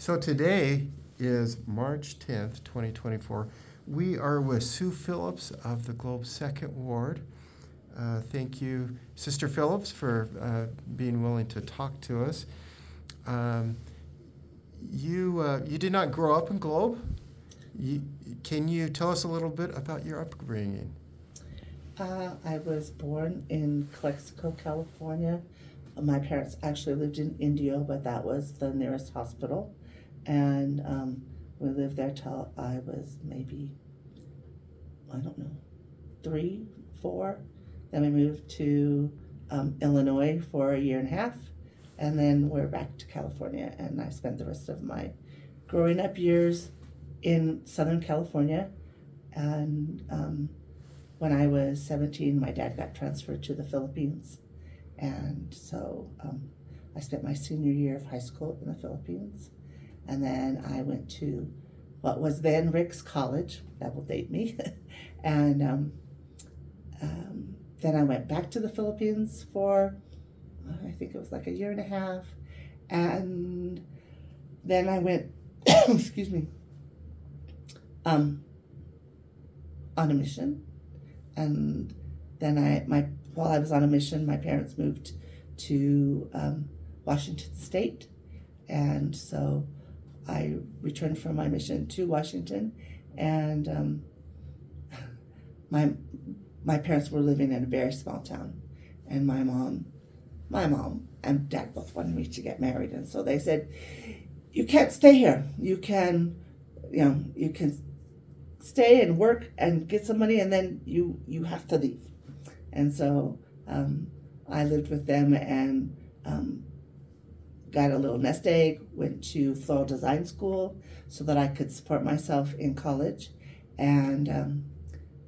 So today is March 10th, 2024. We are with Sue Phillips of the Globe Second Ward. Thank you, Sister Phillips, for being willing to talk to us. You did not grow up in Globe. Can you tell us a little bit about your upbringing? I was born in Calexico, California. My parents actually lived in Indio, but that was the nearest hospital. And we lived there till I was maybe, I don't know, 3, 4. Then we moved to Illinois for a year and a half. And then we're back to California. And I spent the rest of my growing up years in Southern California. And when I was 17, my dad got transferred to the Philippines. And so I spent my senior year of high school in the Philippines. And then I went to what was then Rick's College. That will date me. And then I went back to the Philippines for, I think it was like a year and a half. And then I went, excuse me, on a mission. And then while I was on a mission, my parents moved to Washington State. And so I returned from my mission to Washington, and my parents were living in a very small town, and my mom and dad both wanted me to get married, and so they said, "You can't stay here. You can stay and work and get some money, and then you have to leave." And so I lived with them and got a little nest egg, went to floral design school so that I could support myself in college, and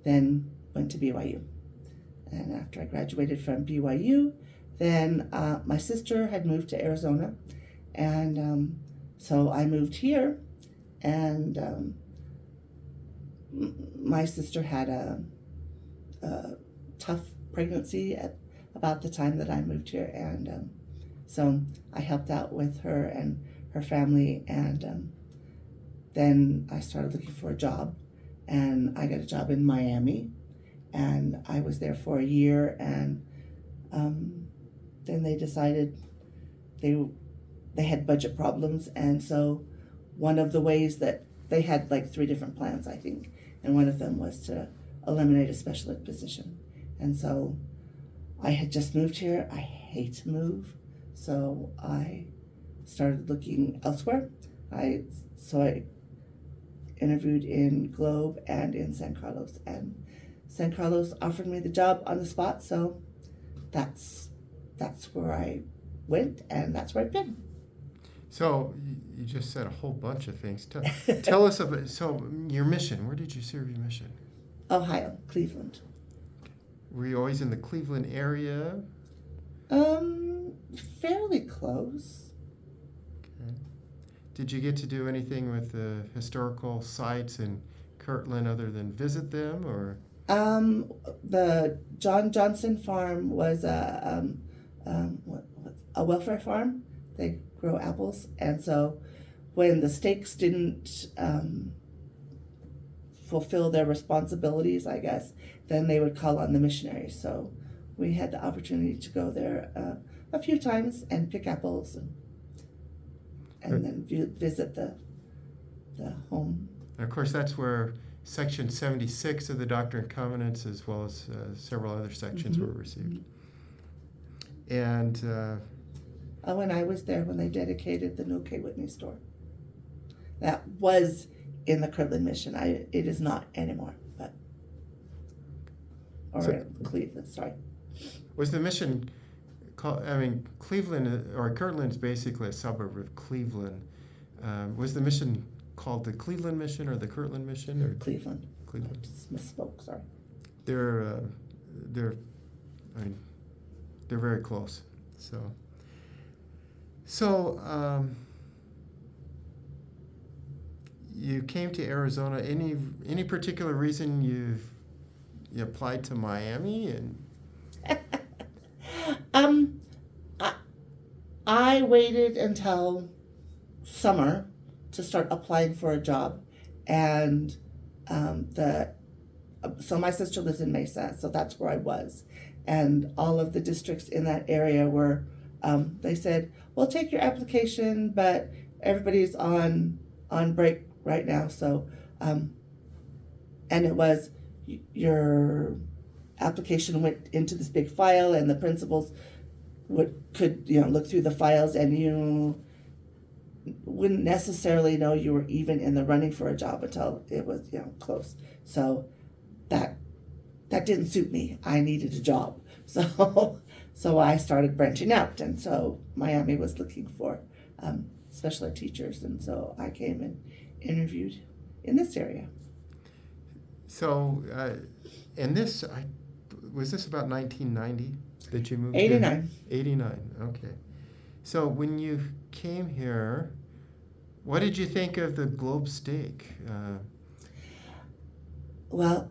then went to BYU. And after I graduated from BYU, then my sister had moved to Arizona, and so I moved here, and my sister had a tough pregnancy at about the time that I moved here, and so I helped out with her and her family, and then I started looking for a job, and I got a job in Miami, and I was there for a year, and then they decided they had budget problems, and so one of the ways that they had like 3 different plans, I think, and one of them was to eliminate a special ed position. And so I had just moved here. I hate to move, so I started looking elsewhere. So I interviewed in Globe and in San Carlos, and San Carlos offered me the job on the spot, so that's where I went, and that's where I've been. So you just said a whole bunch of things. Tell us about your mission. Where did you serve your mission? Ohio, Cleveland. Were you always in the Cleveland area? Fairly close. Okay. Did you get to do anything with the historical sites in Kirtland other than visit them, or? The John Johnson farm was a welfare farm. They grow apples, and so when the stakes didn't fulfill their responsibilities, I guess, then they would call on the missionaries. So we had the opportunity to go there a few times and pick apples, and then visit the home. And of course, that's where Section 76 of the Doctrine and Covenants, as well as several other sections, were received. And when I was there, when they dedicated the New K. Whitney store, that was in the Kirtland mission. It is not anymore, Cleveland. Sorry. Was the mission called? I mean, Cleveland or Kirtland is basically a suburb of Cleveland. Was the mission called the Cleveland Mission or the Kirtland Mission, or Cleveland? Cleveland. I just misspoke. Sorry. They're very close. So you came to Arizona. Any particular reason you applied to Miami? And I waited until summer to start applying for a job, and so my sister lives in Mesa, so that's where I was, and all of the districts in that area were, they said, "We'll take your application, but everybody's on break right now." So, and it was your application went into this big file, and the principals could look through the files, and you wouldn't necessarily know you were even in the running for a job until it was close. So that didn't suit me. I needed a job, so I started branching out, and so Miami was looking for special ed teachers, and so I came and interviewed in this area. So, and this, was this about 1990 that you moved 89. here? 89, okay. So when you came here, what did you think of the Globe Steak? Well,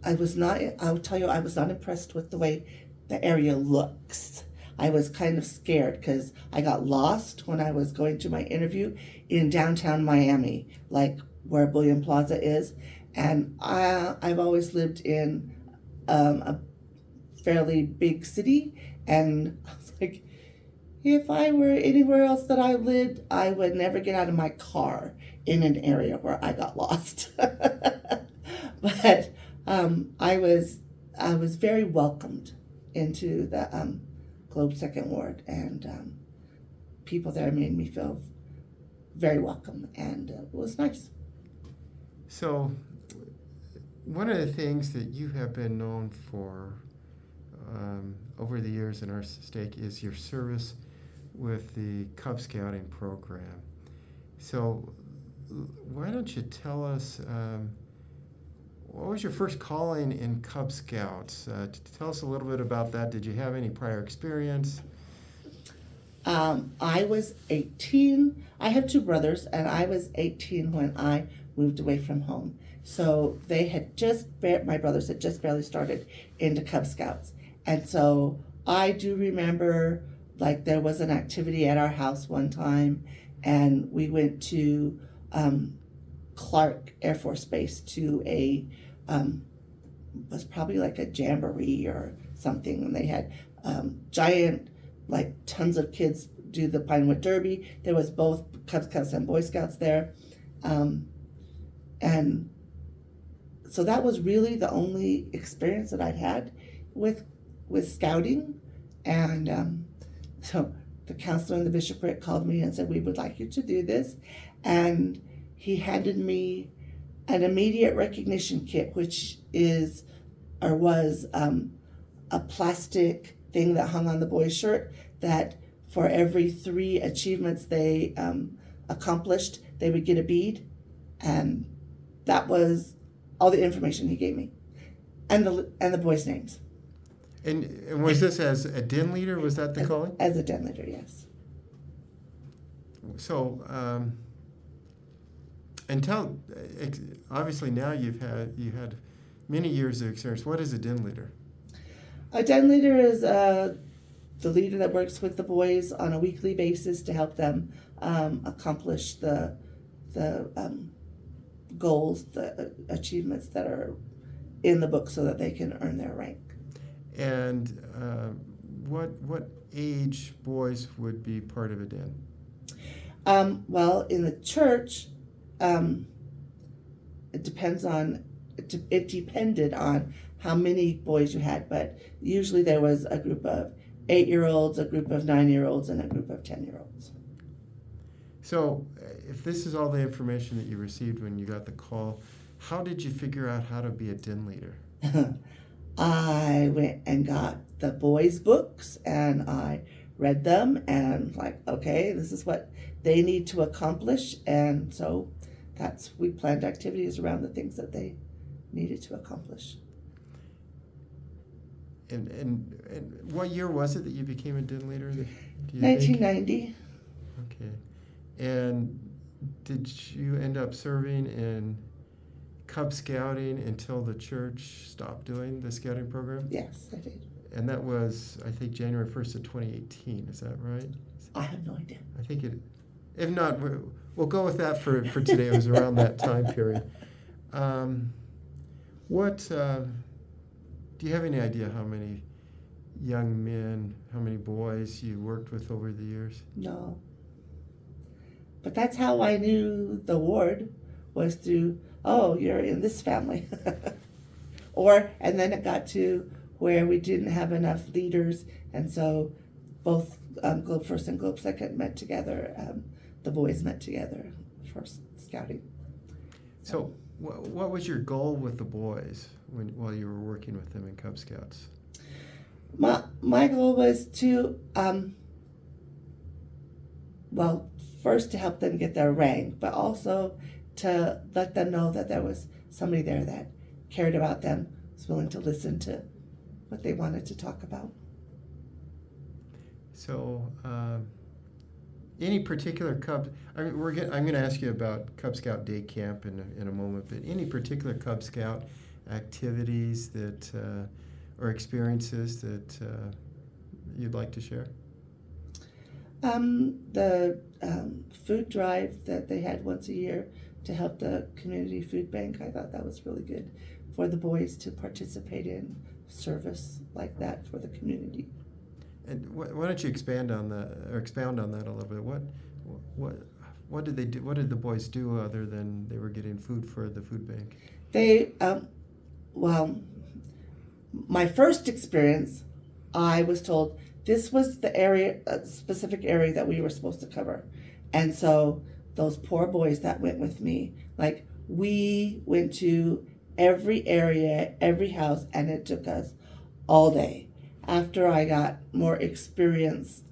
I'll tell you, I was not impressed with the way the area looks. I was kind of scared because I got lost when I was going to my interview in downtown Miami, like where Bullion Plaza is. And I've always lived in a fairly big city, and I was like, if I were anywhere else that I lived, I would never get out of my car in an area where I got lost. But I was very welcomed into the Globe Second Ward, and people there made me feel very welcome, and it was nice. So one of the things that you have been known for over the years in our state is your service with the Cub Scouting program. So why don't you tell us, what was your first calling in Cub Scouts? Tell us a little bit about that. Did you have any prior experience? I was 18. I have two brothers, and I was 18 when I moved away from home. So they had my brothers had just barely started into Cub Scouts. And so I do remember, like, there was an activity at our house one time, and we went to Clark Air Force Base to was probably like a jamboree or something, and they had giant, like, tons of kids do the Pinewood Derby. There was both Cub Scouts and Boy Scouts there, and so that was really the only experience that I'd had with scouting. And so the counselor in the bishopric called me and said, "We would like you to do this," and he handed me an immediate recognition kit, which was a plastic thing that hung on the boy's shirt, that for every 3 achievements they accomplished, they would get a bead. And that was all the information he gave me, and the boys' names. And was this as a den leader? Was that the calling? As a den leader, yes. So, obviously now you had many years of experience. What is a den leader? A den leader is the leader that works with the boys on a weekly basis to help them accomplish the goals, the achievements that are in the book, so that they can earn their rank. And what age boys would be part of a den? Well, in the church, it depended on how many boys you had, but usually there was a group of 8-year-olds, a group of 9-year-olds, and a group of 10-year-olds. So, if this is all the information that you received when you got the call, how did you figure out how to be a den leader? I went and got the boys' books, and I read them, and like, okay, this is what they need to accomplish, and so we planned activities around the things that they needed to accomplish. And what year was it that you became a den leader? 1990. Okay. And did you end up serving in Cub Scouting until the church stopped doing the scouting program? Yes, I did. And that was, I think, January 1st of 2018. Is that right? I have no idea. I think If not, we'll go with that for today. It was around that time period. What do you have any idea how many young men, how many boys you worked with over the years? No. But that's how I knew the ward, was through, oh, you're in this family. And then it got to where we didn't have enough leaders, and so both Globe First and Globe Second met together. The boys met together for scouting. So what was your goal with the boys while you were working with them in Cub Scouts? My goal was to, first to help them get their rank, but also to let them know that there was somebody there that cared about them, was willing to listen to what they wanted to talk about. So, any particular Cub? I'm going to ask you about Cub Scout Day Camp in a moment, but any particular Cub Scout activities that or experiences that you'd like to share? The food drive that they had once a year to help the community food bank, I thought that was really good for the boys to participate in service like that for the community. And why don't you expound on that a little bit? What did they do? What did the boys do other than they were getting food for the food bank? They my first experience, I was told this was the area, a specific area that we were supposed to cover, and so those poor boys that went with me, like, we went to every area, every house, and it took us all day. After I got more experience,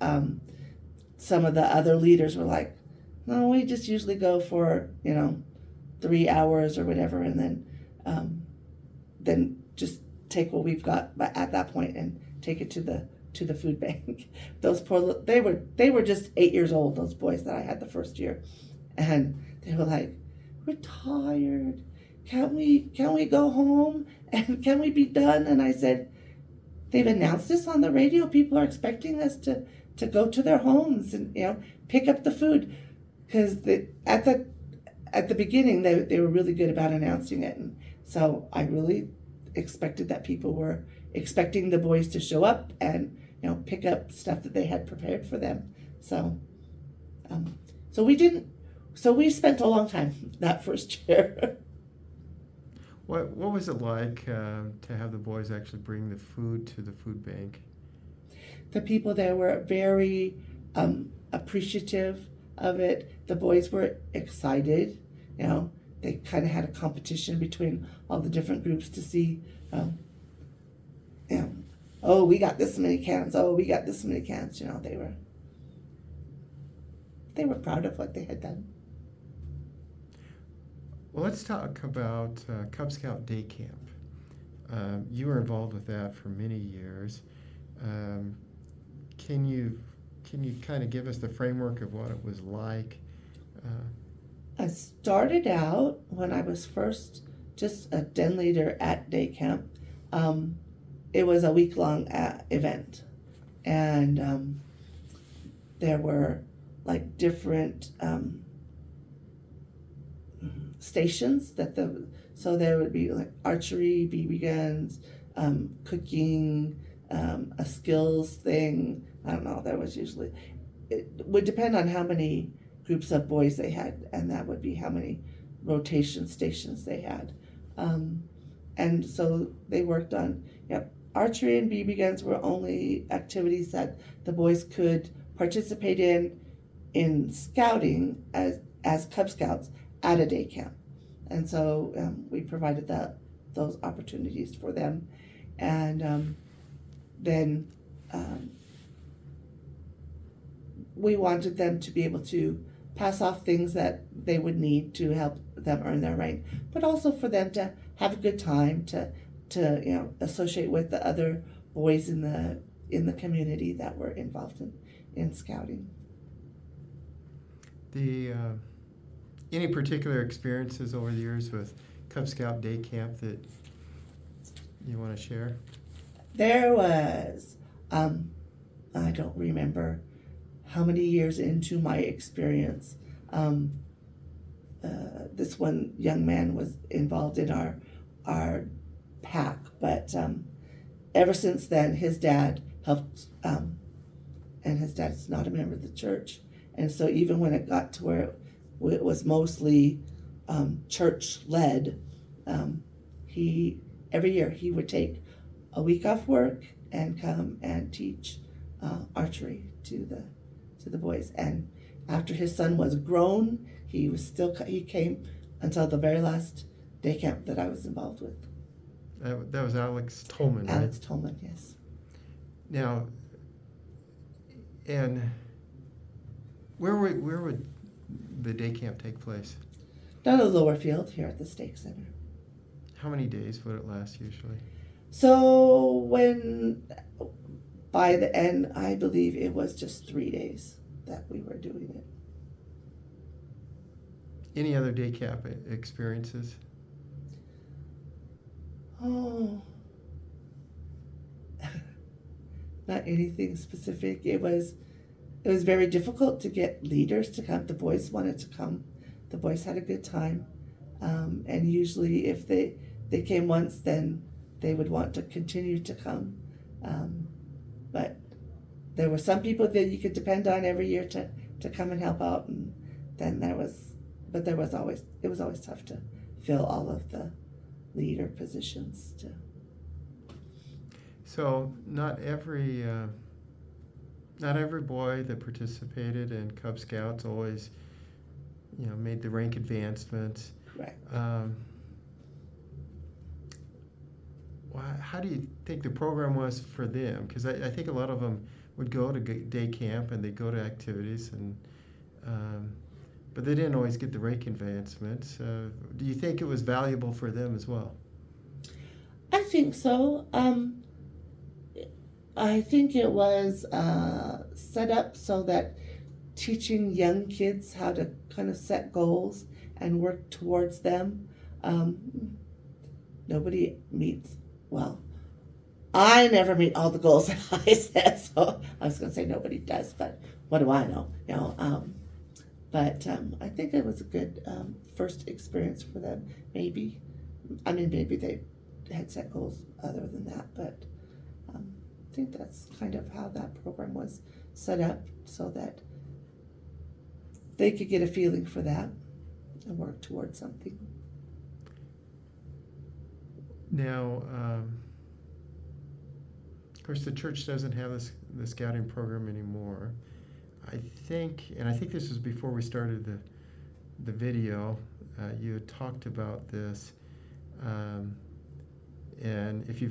some of the other leaders were like, no, we just usually go for 3 hours or whatever, and then just take what we've got at that point and take it to the food bank. Those poor, they were just 8 years old, those boys that I had the first year, and they were like, we're tired. Can't we go home, and can we be done? And I said, they've announced this on the radio. People are expecting us to go to their homes and pick up the food, because at the beginning they were really good about announcing it, and so I really expected that people were expecting the boys to show up and pick up stuff that they had prepared for them. So we didn't. So we spent a long time that first year. What was it like to have the boys actually bring the food to the food bank? The people there were very appreciative of it. The boys were excited. They kind of had a competition between all the different groups to see, oh, we got this many cans. Oh, we got this many cans. They were proud of what they had done. Well, let's talk about Cub Scout Day Camp. You were involved with that for many years. Can you kind of give us the framework of what it was like? I started out when I was first just a den leader at day camp. It was a week-long event, and there were like different stations so there would be like archery, BB guns, cooking, a skills thing. I don't know. There was usually, it would depend on how many groups of boys they had, and that would be how many rotation stations they had. And so they worked on, archery and BB guns were only activities that the boys could participate in scouting as Cub Scouts at a day camp. And so we provided those opportunities for them. And then we wanted them to be able to pass off things that they would need to help them earn their rank, but also for them to have a good time, to associate with the other boys in the community that were involved in scouting. Any particular experiences over the years with Cub Scout Day Camp that you want to share? There was, I don't remember how many years into my experience, this one young man was involved in our pack, but ever since then, his dad helped, and his dad's not a member of the church, and so even when it got to where it was mostly church led, he every year he would take a week off work and come and teach archery to the boys. And after his son was grown, he came until the very last day camp that I was involved with. That was Alex Tolman, right? Alex Tolman, yes. Now, and where would the day camp take place? Down at the lower field here at the Stake Center. How many days would it last usually? So by the end, I believe it was just 3 days that we were doing it. Any other day camp experiences? Oh, not anything specific. It was very difficult to get leaders to come. The boys wanted to come. The boys had a good time, and usually if they came once, then they would want to continue to come. But there were some people that you could depend on every year to come and help out, and then it was always tough to fill all of the leader positions. So not every boy that participated in Cub Scouts always, made the rank advancements. Correct. How do you think the program was for them? Because I think a lot of them would go to day camp and they'd go to activities, but they didn't always get the rank advancements. Do you think it was valuable for them as well? I think so. I think it was set up so that teaching young kids how to kind of set goals and work towards them. Nobody meets, well, I never meet all the goals that I set, so I was going to say nobody does, but what do I know? But I think it was a good first experience for them. Maybe they had set goals other than that, but I think that's kind of how that program was set up, so that they could get a feeling for that and work towards something. Now, of course, the church doesn't have the scouting program anymore. I think this was before we started the video. You had talked about this, and if you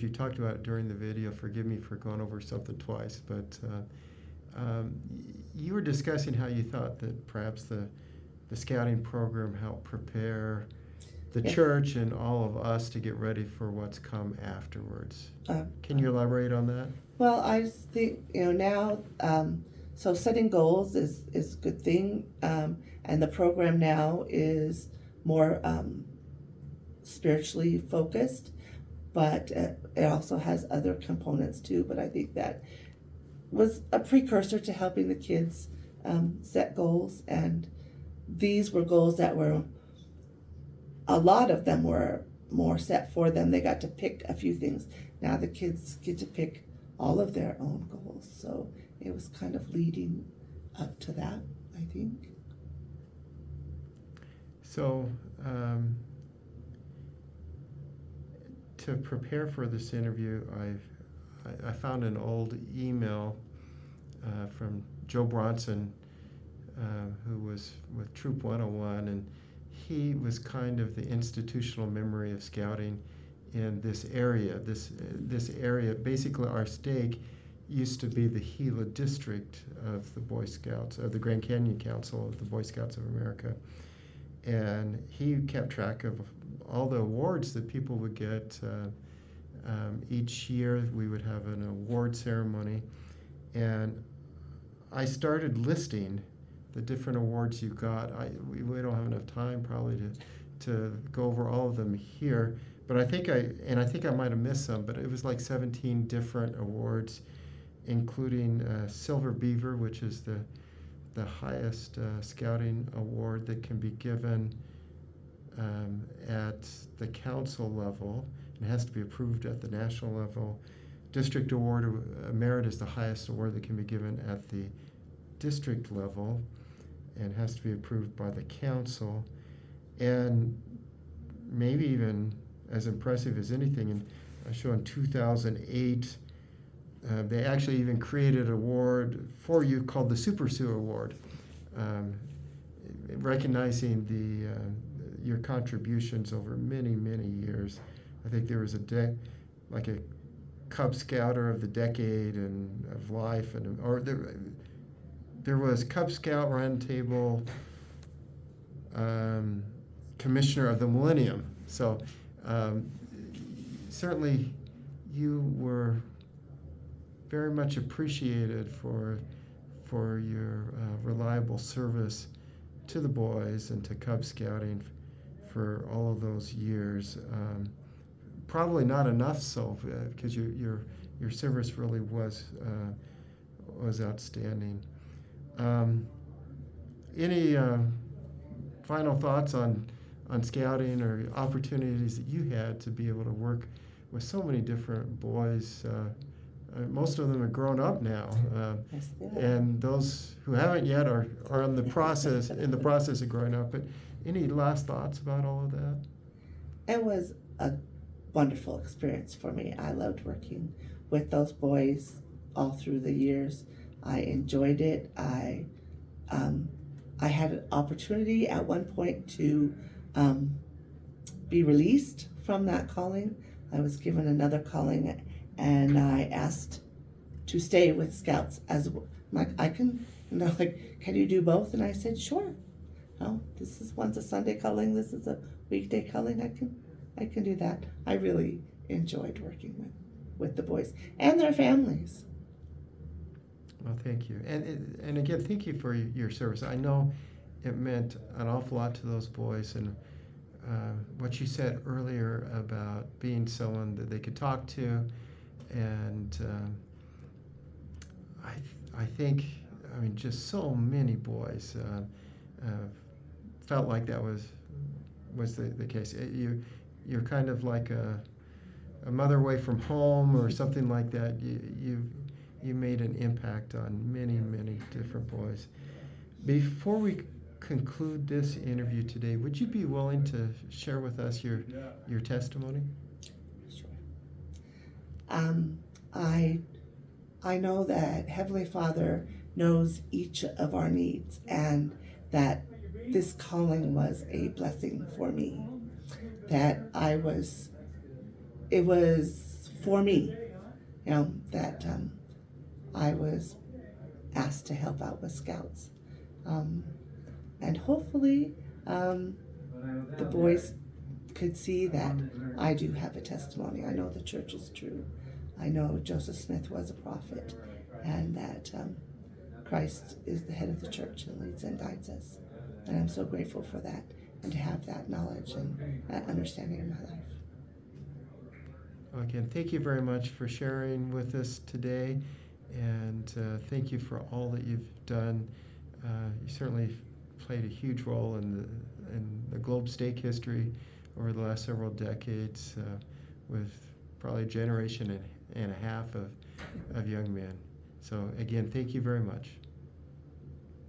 talked about it during the video, forgive me for going over something twice. But you were discussing how you thought that perhaps the scouting program helped prepare the church and all of us to get ready for what's come afterwards. Can you elaborate on that? Well, I just think now. So setting goals is a good thing, and the program now is more spiritually focused, but it also has other components too. But I think that was a precursor to helping the kids set goals, and these were goals that were, a lot of them were more set for them. They got to pick a few things. Now the kids get to pick all of their own goals, so it was kind of leading up to that, I think. So, to prepare for this interview, I found an old email from Joe Bronson, who was with Troop 101, and he was kind of the institutional memory of scouting in this area. This area, basically our stake, used to be the Gila district of the Boy Scouts, of the Grand Canyon Council of the Boy Scouts of America. And he kept track of all the awards that people would get. Each year we would have an award ceremony. And I started listing the different awards you got. We don't have enough time probably to go over all of them here. But I think I might have missed some, but it was like 17 different awards. including Silver Beaver, which is the highest scouting award that can be given at the council level. It has to be approved at the national level. District Award Merit is the highest award that can be given at the district level and has to be approved by the council. And maybe even as impressive as anything, in I show in 2008, they actually even created an award for you called the Super Sioux Award, recognizing your contributions over many, many years. I think there was a Cub Scouter of the decade and of life, or there was Cub Scout Roundtable Commissioner of the Millennium. So certainly you were very much appreciated for your reliable service to the boys and to Cub Scouting for all of those years. Probably not enough so, because your service really was outstanding. Any final thoughts on scouting or opportunities that you had to be able to work with so many different boys? Most of them are grown up now, Yes, they are. and those who haven't yet are in the process of growing up. But any last thoughts about all of that? It was a wonderful experience for me. I loved working with those boys all through the years. I enjoyed it. I had an opportunity at one point to be released from that calling. I was given another calling, and I asked to stay with Scouts as I can, can you do both? And I said, sure. No, this is one's a Sunday calling, this is a weekday calling. I can do that. I really enjoyed working with the boys and their families. Well, thank you, and again, thank you for your service. I know it meant an awful lot to those boys, and what you said earlier about being someone that they could talk to, and I think, just so many boys felt like that was the case. You're kind of like a mother away from home or something like that. You made an impact on many, many different boys. Before we conclude this interview today, would you be willing to share with us your testimony? Sure. I know that Heavenly Father knows each of our needs, and that this calling was a blessing for me. That it was for me, that I was asked to help out with Scouts. And hopefully the boys could see that I do have a testimony. I know the church is true. I know Joseph Smith was a prophet, and that Christ is the head of the church and leads and guides us. And I'm so grateful for that, and to have that knowledge and that understanding in my life. Again, thank you very much for sharing with us today, and thank you for all that you've done. You certainly played a huge role in the Globe Stake history over the last several decades, with probably a generation and a half of young men. So again, thank you very much.